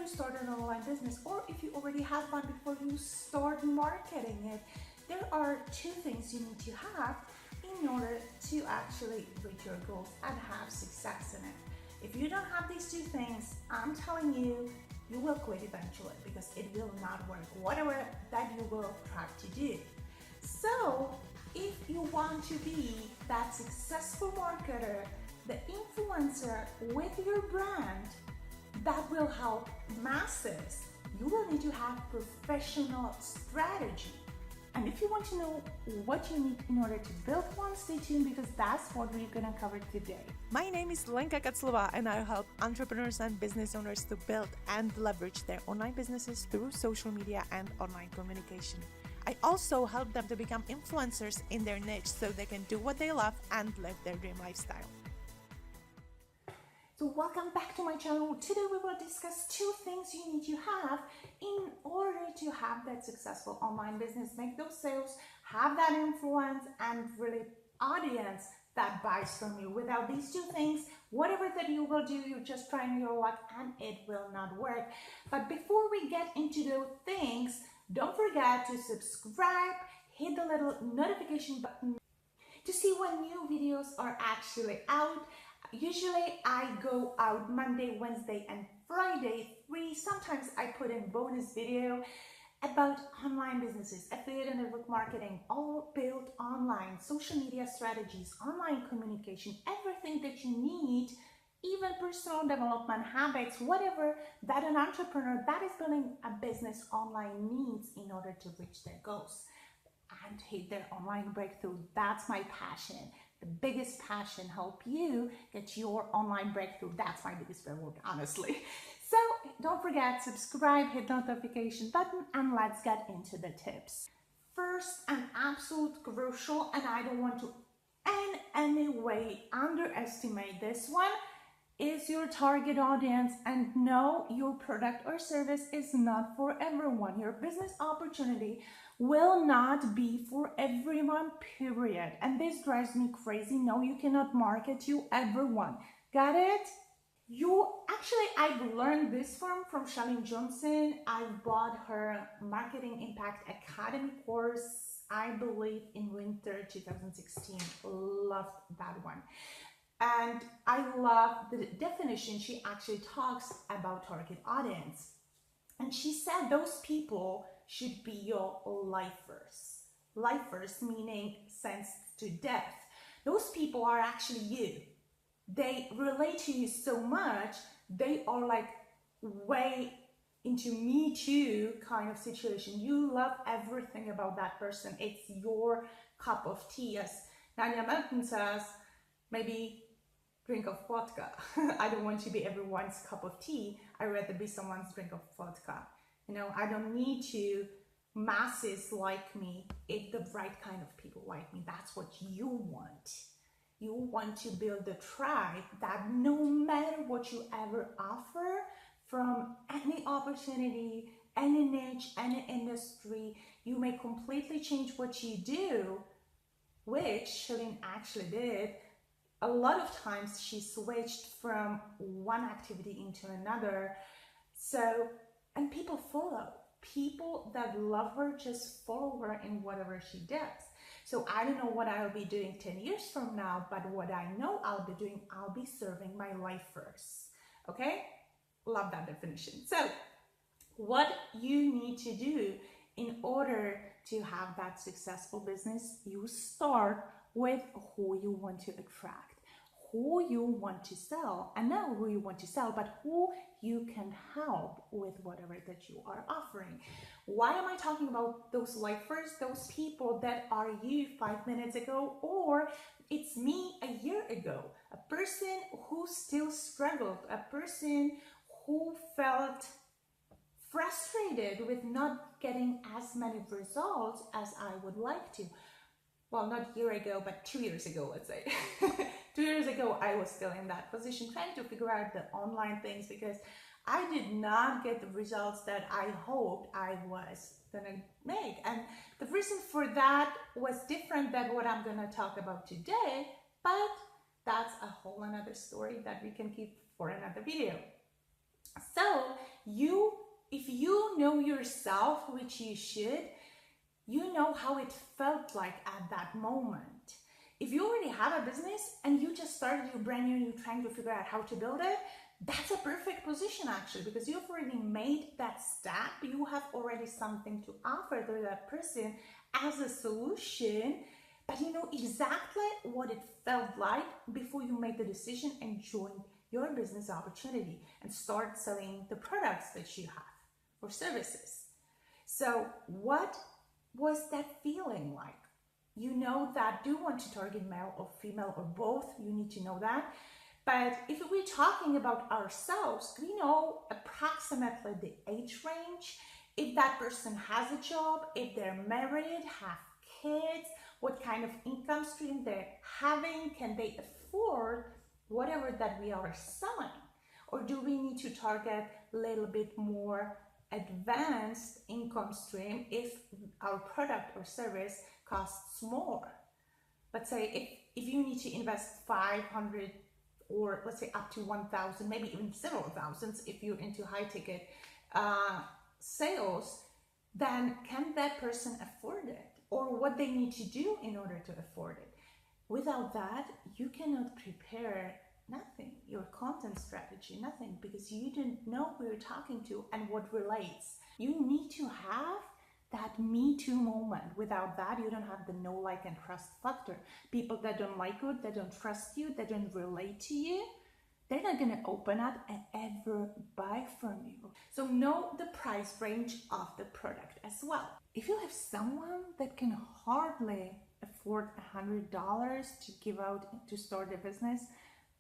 to start an online business, or if you already have one, before you start marketing it, there are two things you need to have in order to actually reach your goals and have success in it. If you don't have these two things, I'm telling you, you will quit eventually because it will not work, whatever that you will try to do. So if you want to be that successful marketer, the influencer with your brand that will help masses, you will need to have professional strategy. And if you want to know what you need in order to build one, stay tuned because that's what we're going to cover today. My name is Lenka Kaclova and I help entrepreneurs and business owners to build and leverage their online businesses through social media and online communication. I also help them to become influencers in their niche so they can do what they love and live their dream lifestyle. So welcome back to my channel. Today we will discuss two things you need to have in order to have that successful online business, make those sales, have that influence, and really audience that buys from you. Without these two things, whatever that you will do, you're just trying your luck and it will not work. But before we get into those things, don't forget to subscribe, hit the little notification button to see when new videos are actually out. Usually I go out Monday, Wednesday, and Friday, 3. Sometimes I put in bonus video about online businesses, affiliate and network marketing, all built online, social media strategies, online communication, everything that you need, even personal development habits, whatever that an entrepreneur that is building a business online needs in order to reach their goals and hit their online breakthrough. That's my passion. The biggest passion, help you get your online breakthrough. That's my biggest reward, honestly. So don't forget, subscribe, hit the notification button, and let's get into the tips. First and absolute crucial, and I don't want to in any way underestimate this one, is your target audience. And no, your product or service is not for everyone. Your business opportunity will not be for everyone, period. And this drives me crazy. No, you cannot market to everyone. Got it? I've learned this from Shalene Johnson. I bought her Marketing Impact Academy course, I believe in winter 2016. Loved that one. And I love the definition. She actually talks about target audience. And she said those people should be your lifers. Lifers meaning sense to death. Those people are actually you. They relate to you so much. They are like way into me too kind of situation. You love everything about that person. It's your cup of tea. As Nanya Melton says, maybe drink of vodka. I don't want to be everyone's cup of tea. I'd rather be someone's drink of vodka. You know, I don't need to masses like me if the right kind of people like me. That's what you want. You want to build a tribe that no matter what you ever offer, from any opportunity, any niche, any industry, you may completely change what you do, which Shalene actually did. A lot of times she switched from one activity into another. So, and people follow. People that love her just follow her in whatever she does. So I don't know what I'll be doing 10 years from now, but what I know I'll be doing, I'll be serving my lifers. Okay? Love that definition. So what you need to do in order to have that successful business, you start with who you want to attract, who you want to sell, and not who you want to sell, but who you can help with whatever that you are offering. Why am I talking about those lifers, those people that are you 5 minutes ago, or it's me a year ago, a person who still struggled, a person who felt frustrated with not getting as many results as I would like to. Well, not a year ago, but 2 years ago, let's say. 2 years ago, I was still in that position, trying to figure out the online things because I did not get the results that I hoped I was gonna make. And the reason for that was different than what I'm gonna talk about today, but that's a whole another story that we can keep for another video. So if you know yourself, which you should, you know how it felt like at that moment. If you already have a business and you just started your brand new and you're trying to figure out how to build it, that's a perfect position actually, because you've already made that step. You have already something to offer to that person as a solution, but you know exactly what it felt like before you made the decision and joined your business opportunity and start selling the products that you have or services. So what was that feeling like? You know that do want to target male or female or both, you need to know that. But if we're talking about ourselves, we know approximately the age range, if that person has a job, if they're married, have kids, what kind of income stream they're having, can they afford whatever that we are selling? Or do we need to target a little bit more advanced income stream if our product or service costs more? Let's say if you need to invest 500 or let's say up to 1,000, maybe even several thousands if you're into high ticket sales, then can that person afford it? Or what they need to do in order to afford it? Without that, you cannot prepare nothing, your content strategy, nothing, because you don't know who you're talking to and what relates. You need to have that Me Too moment. Without that, you don't have the know, like, and trust factor. People that don't like you, that don't trust you, that don't relate to you, they're not going to open up and ever buy from you. So know the price range of the product as well. If you have someone that can hardly afford $100 to give out to start a business,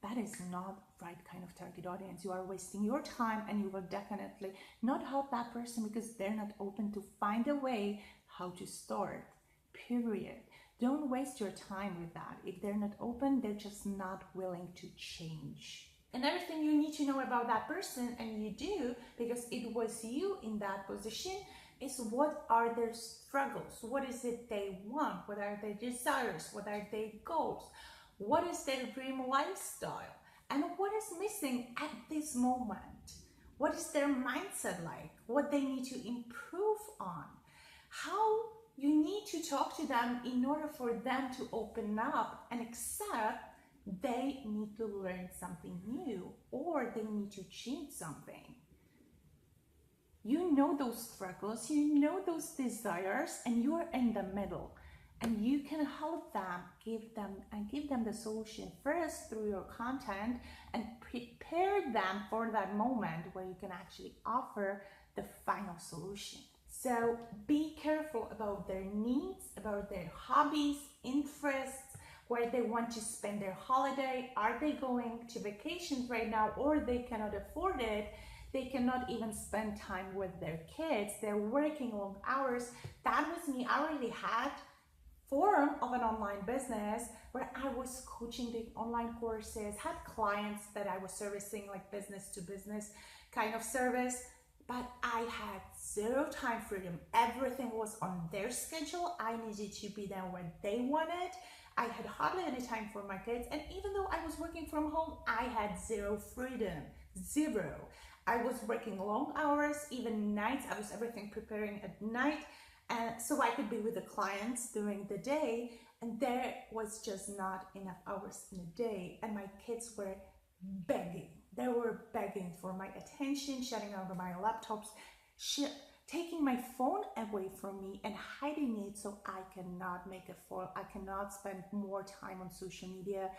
that is not right kind of target audience. You are wasting your time and you will definitely not help that person because they're not open to find a way how to start, period. Don't waste your time with that. If they're not open, they're just not willing to change. Another thing you need to know about that person, and you do because it was you in that position, is what are their struggles? What is it they want? What are their desires? What are their goals? What is their dream lifestyle? And what is missing at this moment? What is their mindset like? What they need to improve on? How you need to talk to them in order for them to open up and accept they need to learn something new or they need to change something. You know those struggles, you know those desires, and you're in the middle. And you can help them, give them the solution first through your content and prepare them for that moment where you can actually offer the final solution. So be careful about their needs, about their hobbies, interests, where they want to spend their holiday. Are they going to vacations right now or they cannot afford it? They cannot even spend time with their kids. They're working long hours. That was me. I already had form of an online business where I was coaching the online courses, had clients that I was servicing like business to business kind of service, but I had zero time freedom. Everything was on their schedule. I needed to be there when they wanted. I had hardly any time for my kids, and even though I was working from home, I had zero freedom, zero. I was working long hours, even nights. I was everything preparing at night, and so I could be with the clients during the day, and there was just not enough hours in a day, and my kids were begging. They were begging for my attention, shutting down my laptops, taking my phone away from me and hiding it so I cannot make a phone. I cannot spend more time on social media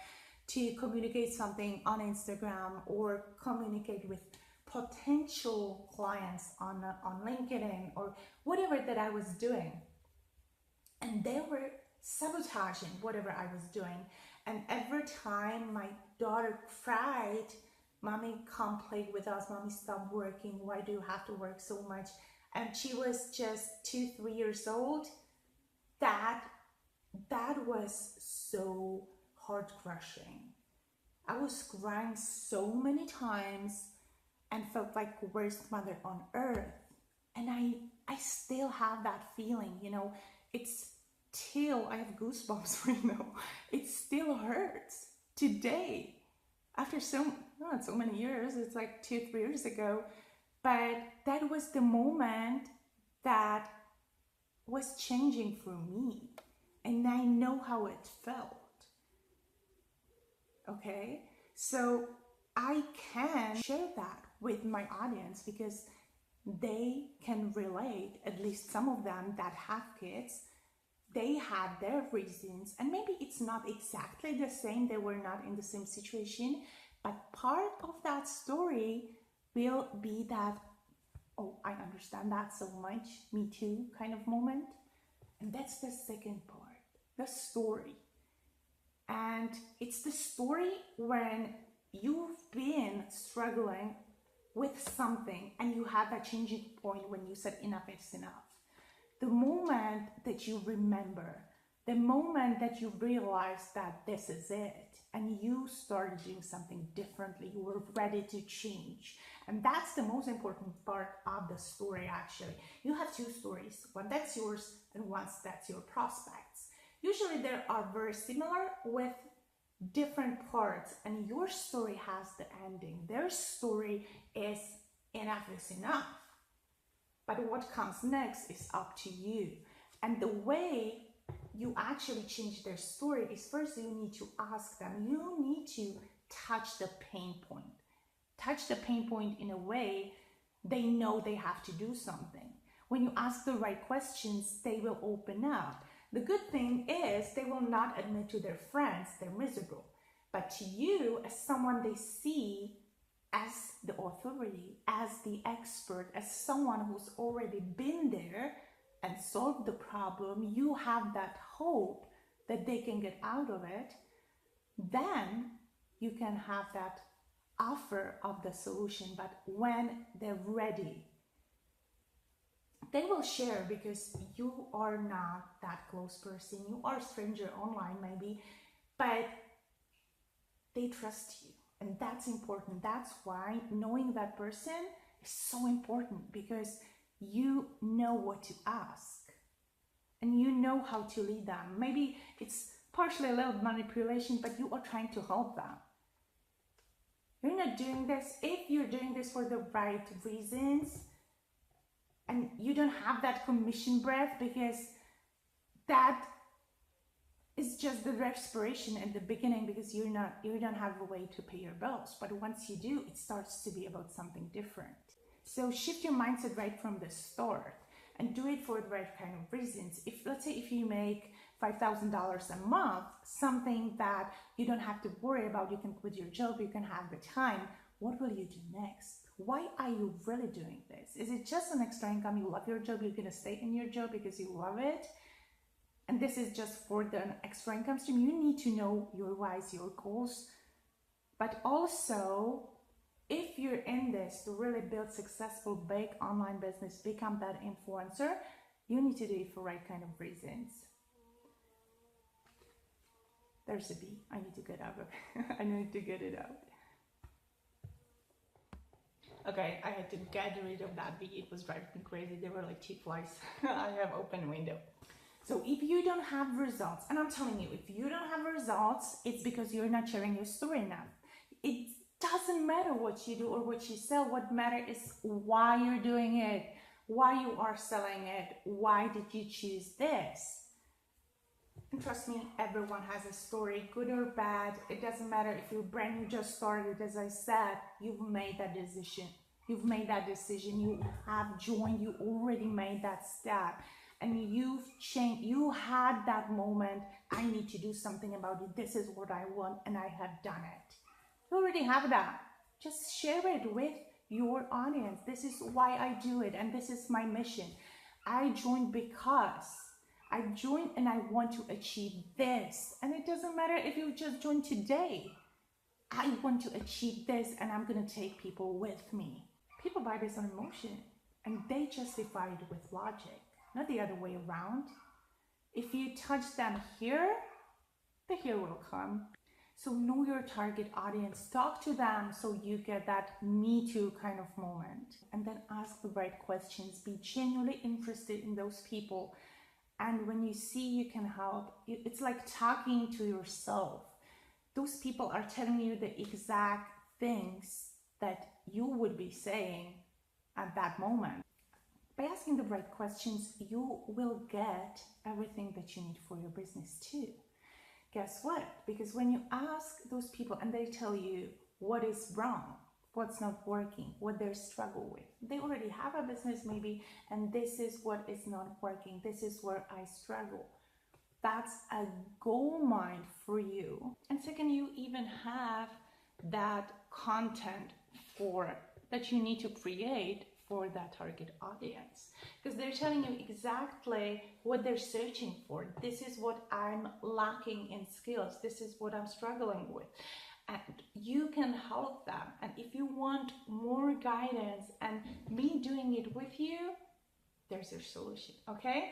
to communicate something on Instagram or communicate with potential clients on LinkedIn or whatever that I was doing. And they were sabotaging whatever I was doing. And every time my daughter cried, "Mommy, come play with us. Mommy, stop working. Why do you have to work so much?" And she was just 2-3 years old. That was so heart crushing. I was crying so many times and felt like worst mother on earth. And I still have that feeling, you know, it's still, I have goosebumps right now. It still hurts today. After not so many years, it's like 2-3 years ago, But that was the moment that was changing for me. And I know how it felt. Okay? So I can share that with my audience because they can relate, at least some of them that have kids. They had their reasons, and maybe it's not exactly the same, they were not in the same situation, but part of that story will be that, oh, I understand that so much, me too kind of moment. And that's the second part, the story. And it's the story when you've been struggling with something and you had that changing point when you said enough is enough. The moment that you remember, the moment that you realize that this is it, and you started doing something differently, you were ready to change. And that's the most important part of the story, actually. You have two stories, one that's yours and one that's your prospects. Usually they are very similar with different parts, and your story has the ending. Their story is enough is enough. But what comes next is up to you. And the way you actually change their story is first you need to ask them, you need to touch the pain point. Touch the pain point in a way they know they have to do something. When you ask the right questions, they will open up. The good thing is they will not admit to their friends they're miserable. But to you, as someone they see as the authority, as the expert, as someone who's already been there and solved the problem, you have that hope that they can get out of it, then you can have that offer of the solution. But when they're ready, they will share because you are not that close person. You are a stranger online maybe, but they trust you. And that's important. That's why knowing that person is so important, because you know what to ask and you know how to lead them. Maybe it's partially a little manipulation, but you are trying to help them. You're not doing this if you're doing this for the right reasons, and you don't have that commission breath, because that is just the respiration at the beginning, because you don't have a way to pay your bills. But once you do, it starts to be about something different. So shift your mindset right from the start and do it for the right kind of reasons. If, let's say, if you make $5,000 a month, something that you don't have to worry about, you can quit your job, you can have the time, what will you do next? Why are you really doing this? Is it just an extra income? You love your job, you're gonna stay in your job because you love it, and this is just for the extra income stream? You need to know your whys, your goals. But also, if you're in this to really build successful big online business, become that influencer, you need to do it for right kind of reasons. There's a bee. I need to get out of it. I need to get it out. Okay, I had to get rid of that bee. It was driving me crazy. There were like 2 flies. I have open window. So if you don't have results, and I'm telling you, if you don't have results, it's because you're not sharing your story enough. It doesn't matter what you do or what you sell. What matters is why you're doing it, why you are selling it, why did you choose this? And trust me, everyone has a story, good or bad. It doesn't matter if you're brand new, just started. As I said, you've made that decision. You've made that decision. You have joined. You already made that step. And you've changed. You had that moment. I need to do something about it. This is what I want, and I have done it. You already have that. Just share it with your audience. This is why I do it, and this is my mission. I joined because I joined and I want to achieve this. And it doesn't matter if you just joined today. I want to achieve this, and I'm going to take people with me. People buy based on emotion, and they justify it with logic, not the other way around. If you touch them here, the here will come. So know your target audience, talk to them so you get that me too kind of moment, and then ask the right questions. Be genuinely interested in those people. And when you see you can help, it's like talking to yourself. Those people are telling you the exact things that you would be saying at that moment. By asking the right questions, you will get everything that you need for your business too. Guess what? Because when you ask those people and they tell you what is wrong, what's not working, what they struggle with, they already have a business maybe, and this is what is not working, this is where I struggle. That's a gold mine for you. And second, you even have that content that you need to create for that target audience, because they're telling you exactly what they're searching for. This is what I'm lacking in skills, this is what I'm struggling with, and you can help them. And if you want more guidance and me doing it with you, there's your solution. Okay,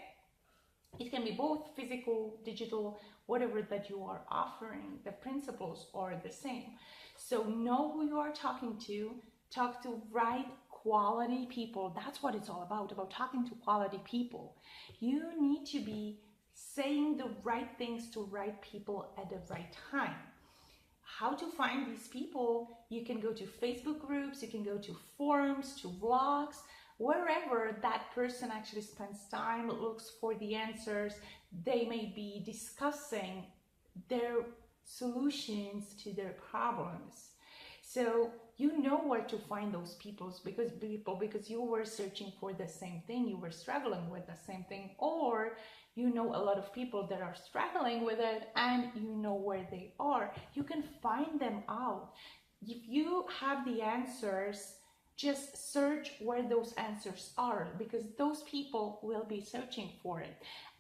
it can be both physical, digital, whatever that you are offering. The principles are the same. So know who you are talking to. Talk to right quality people. That's what it's all about talking to quality people. You need to be saying the right things to right people at the right time. How to find these people? You can go to Facebook groups, you can go to forums, to blogs, wherever that person actually spends time, looks for the answers. They may be discussing their solutions to their problems. So you know where to find those people because you were searching for the same thing, you were struggling with the same thing, or you know a lot of people that are struggling with it and you know where they are. You can find them out. If you have the answers, just search where those answers are, because those people will be searching for it.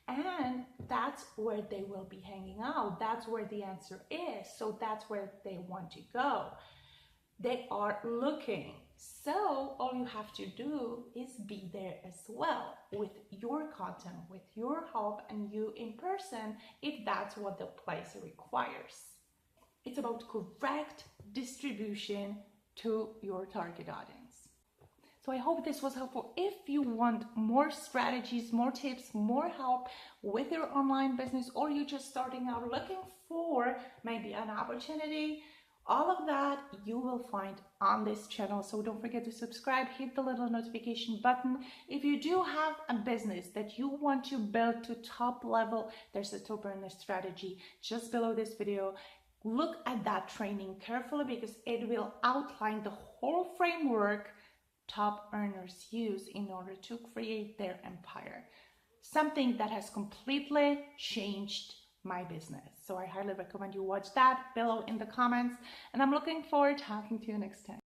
And that's where they will be hanging out. That's where the answer is. So that's where they want to go. They are looking. So all you have to do is be there as well with your content, with your help, and you in person if that's what the place requires. It's about correct distribution to your target audience. So I hope this was helpful. If you want more strategies, more tips, more help with your online business, or you're just starting out looking for maybe an opportunity, all of that you will find on this channel. So don't forget to subscribe, hit the little notification button. If you do have a business that you want to build to top level, there's a top earner strategy just below this video. Look at that training carefully because it will outline the whole framework top earners use in order to create their empire. Something that has completely changed my business. So I highly recommend you watch that below in the comments, and I'm looking forward to talking to you next time.